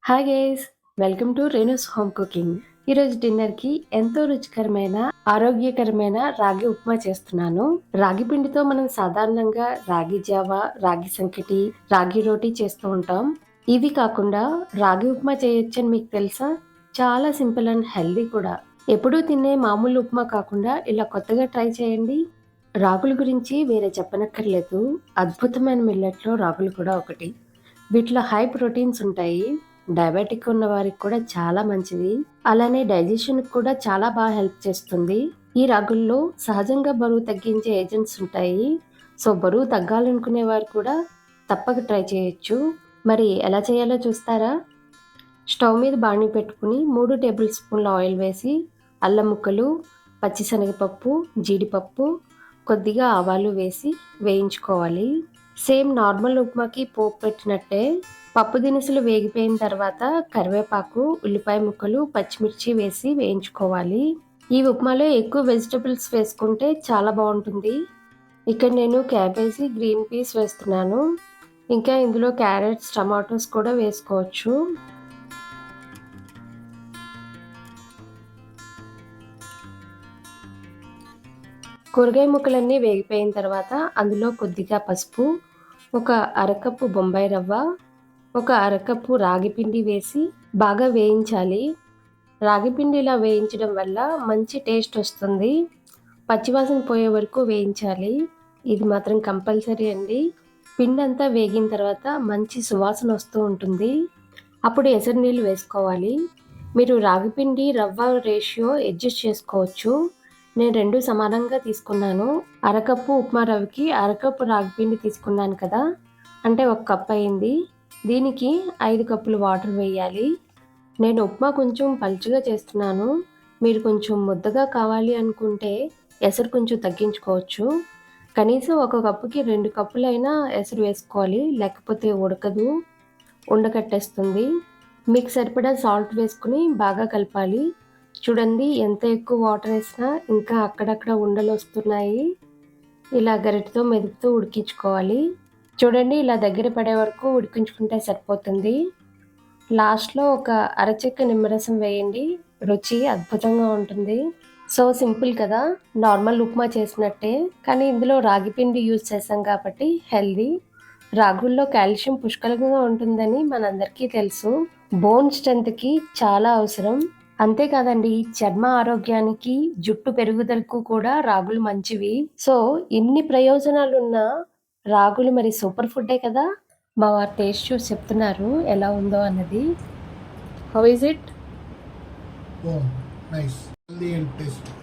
Hi guys, welcome to Renu's home cooking. ఈరోజు డిన్నర్కి ఎంతో రుచికరమైన ఆరోగ్యకరమైన రాగి ఉప్మా చేస్తున్నాను. రాగి పిండితో మనం సాధారణంగా రాగి జావా, రాగి సంకటి, రాగి రోటీ చేస్తూ ఉంటాం. ఇవి కాకుండా రాగి ఉప్మా చేయొచ్చని మీకు తెలుసా? చాలా సింపుల్ అండ్ హెల్దీ కూడా. ఎప్పుడూ తినే మామూలు ఉప్మా కాకుండా ఇలా కొత్తగా ట్రై చేయండి. రాగుల గురించి వేరే చెప్పనక్కర్లేదు. అద్భుతమైన మిల్లెట్లో రాగులు కూడా ఒకటి. వీటిలో హై ప్రోటీన్స్ ఉంటాయి. డయాబెటిక్ ఉన్న వారికి కూడా చాలా మంచిది. అలానే డైజెషన్ కూడా చాలా బాగా హెల్ప్ చేస్తుంది. ఈ రాగుల్లో సహజంగా బరువు తగ్గించే ఏజెంట్స్ ఉంటాయి. సో బరువు తగ్గాలనుకునే వారు కూడా తప్పక ట్రై చేయొచ్చు. మరి ఎలా చేయాలో చూస్తారా? స్టవ్ మీద బాణీ పెట్టుకుని 3 టేబుల్ స్పూన్ల ఆయిల్ వేసి అల్లం ముక్కలు, పచ్చిశనగపప్పు, జీడిపప్పు, కొద్దిగా ఆవాలు వేసి వేయించుకోవాలి. సేమ్ నార్మల్ ఉప్మాకి పోపు పెట్టినట్టే పప్పు దినుసులు వేగిపోయిన తర్వాత కరివేపాకు, ఉల్లిపాయ ముక్కలు, పచ్చిమిర్చి వేసి వేయించుకోవాలి. ఈ ఉప్మాలో ఎక్కువ వెజిటబుల్స్ వేసుకుంటే చాలా బాగుంటుంది. ఇక్కడ నేను క్యాబేజీ, గ్రీన్ పీస్ వేస్తున్నాను. ఇంకా ఇందులో క్యారెట్స్, టమాటోస్ కూడా వేసుకోవచ్చు. కూరగాయ ముక్కలన్నీ వేగిపోయిన తర్వాత అందులో కొద్దిగా పసుపు, ఒక అరకప్పు బొంబాయి రవ్వ, ఒక అరకప్పు రాగి పిండి వేసి బాగా వేయించాలి. రాగి పిండి ఇలా వేయించడం వల్ల మంచి టేస్ట్ వస్తుంది. పచ్చివాసన పోయే వరకు వేయించాలి. ఇది మాత్రం కంపల్సరీ అండి. పిండి అంతా వేగిన తర్వాత మంచి సువాసన వస్తూ ఉంటుంది. అప్పుడు ఎసరు నీళ్ళు వేసుకోవాలి. మీరు రాగి పిండి రవ్వ రేషియో అడ్జస్ట్ చేసుకోవచ్చు. నేను 2 సమానంగా తీసుకున్నాను. అరకప్పు ఉప్మా రవ్వకి అరకప్పు రాగి పిండి తీసుకున్నాను కదా, అంటే 1 కప్ అయింది. దీనికి 5 కప్పులు వాటర్ వేయాలి. నేను ఉప్మా కొంచెం పలుచగా చేస్తున్నాను. మీరు కొంచెం ముద్దగా కావాలి అనుకుంటే ఎసరు కొంచెం తగ్గించుకోవచ్చు. కనీసం 1 కప్పుకి 2 కప్పులైనా ఎసరు వేసుకోవాలి, లేకపోతే ఉడకదు, ఉండకట్టేస్తుంది. మీకు సరిపడా సాల్ట్ వేసుకుని బాగా కలపాలి. చూడండి, ఎంత ఎక్కువ వాటర్ వేసినా ఇంకా అక్కడక్కడ ఉండలు వస్తున్నాయి. ఇలా గరిటెతో మెదుపుతూ ఉడికించుకోవాలి. చూడండి, ఇలా దగ్గర పడే వరకు ఉడికించుకుంటే సరిపోతుంది. లాస్ట్లో ఒక అరచెక్క నిమ్మరసం వేయండి. రుచి అద్భుతంగా ఉంటుంది. సో సింపుల్ కదా, నార్మల్ ఉప్మా చేసినట్టే. కానీ ఇందులో రాగి పిండి యూజ్ చేసాం కాబట్టి హెల్దీ. రాగుల్లో కాల్షియం పుష్కలంగా ఉంటుందని మనందరికీ తెలుసు. బోన్ స్ట్రెంత్కి చాలా అవసరం. అంతేకాదండి, చర్మ ఆరోగ్యానికి, జుట్టు పెరుగుదలకు కూడా రాగులు మంచివి. సో ఇన్ని ప్రయోజనాలున్న రాగులు మరి సూపర్ ఫుడ్డే కదా. మా వారు టేస్ట్ చూసి చెప్తున్నారు ఎలా ఉందో అన్నది. How is it? Oh, nice. Healthy and tasty.